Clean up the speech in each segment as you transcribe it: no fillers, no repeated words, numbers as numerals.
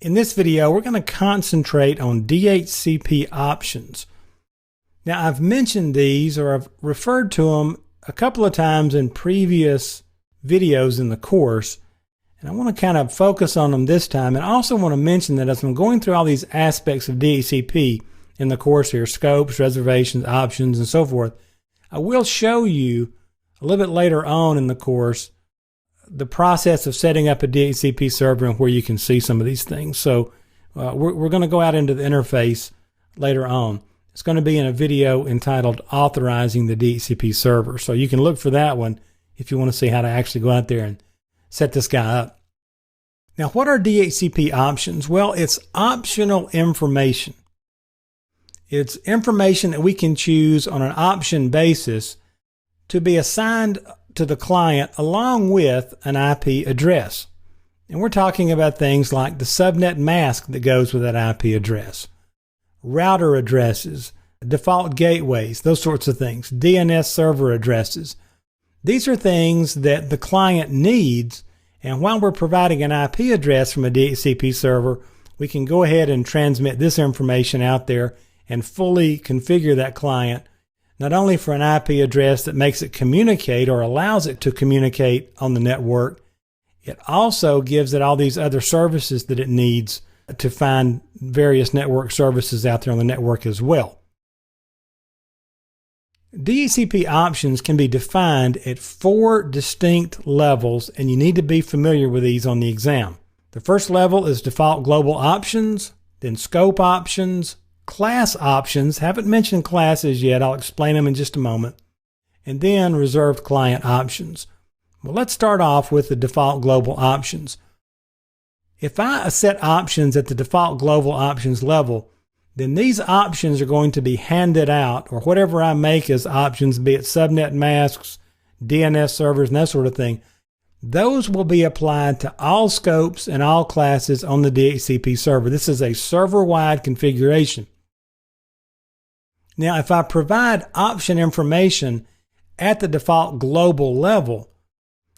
In this video, we're going to concentrate on DHCP options. Now, I've mentioned these, or I've referred to them a couple of times in previous videos in the course, and I want to kind of focus on them this time. And I also want to mention that as I'm going through all these aspects of DHCP in the course here, scopes, reservations, options, and so forth, I will show you a little bit later on in the course the process of setting up a DHCP server and where you can see some of these things. So we're going to go out into the interface later on. It's going to be in a video entitled Authorizing the DHCP Server. So you can look for that one if you want to see how to actually go out there and set this guy up. Now, what are DHCP options? Well, it's optional information. It's information that we can choose on an option basis to be assigned to the client along with an IP address. And we're talking about things like the subnet mask that goes with that IP address, router addresses, default gateways, those sorts of things, DNS server addresses. These are things that the client needs, and while we're providing an IP address from a DHCP server, we can go ahead and transmit this information out there and fully configure that client not only for an IP address that makes it communicate or allows it to communicate on the network, it also gives it all these other services that it needs to find various network services out there on the network as well. DHCP options can be defined at 4 distinct levels, and you need to be familiar with these on the exam. The first level is default global options, then scope options, class options, haven't mentioned classes yet, I'll explain them in just a moment, and then reserved client options. Well, let's start off with the default global options. If I set options at the default global options level, then these options are going to be handed out, or whatever I make as options, be it subnet masks, DNS servers, and that sort of thing, those will be applied to all scopes and all classes on the DHCP server. This is a server-wide configuration. Now, if I provide option information at the default global level,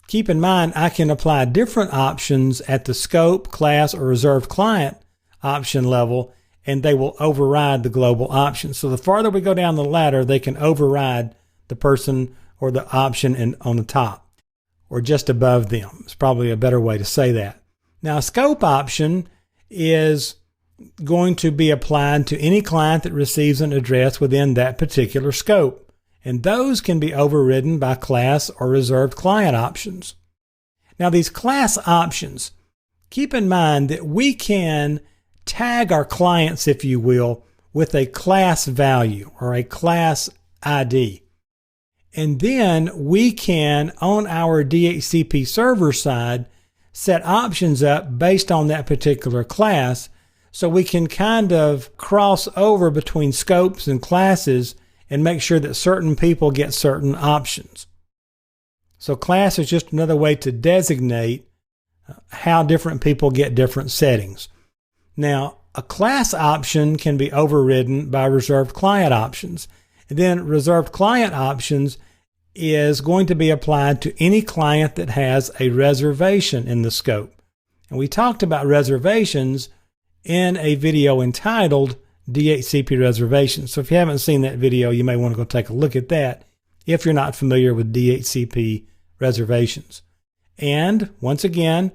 keep in mind I can apply different options at the scope, class, or reserved client option level, and they will override the global options. So the farther we go down the ladder, they can override the person or the option on the top or just above them. It's probably a better way to say that. Now, a scope option is going to be applied to any client that receives an address within that particular scope, and those can be overridden by class or reserved client options. Now, these class options, keep in mind that we can tag our clients, if you will, with a class value or a class ID. And then we can, on our DHCP server side, set options up based on that particular class, so we can kind of cross over between scopes and classes and make sure that certain people get certain options. So class is just another way to designate how different people get different settings. Now, a class option can be overridden by reserved client options. And then reserved client options is going to be applied to any client that has a reservation in the scope. And we talked about reservations in a video entitled DHCP Reservations. So if you haven't seen that video, you may want to go take a look at that if you're not familiar with DHCP reservations. And once again,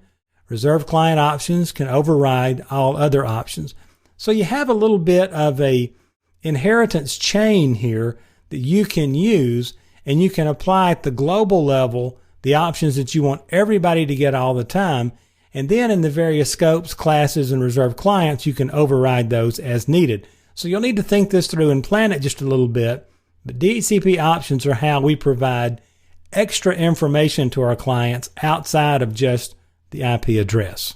reserved client options can override all other options. So you have a little bit of a inheritance chain here that you can use, and you can apply at the global level the options that you want everybody to get all the time. And then in the various scopes, classes, and reserved clients, you can override those as needed. So you'll need to think this through and plan it just a little bit. But DHCP options are how we provide extra information to our clients outside of just the IP address.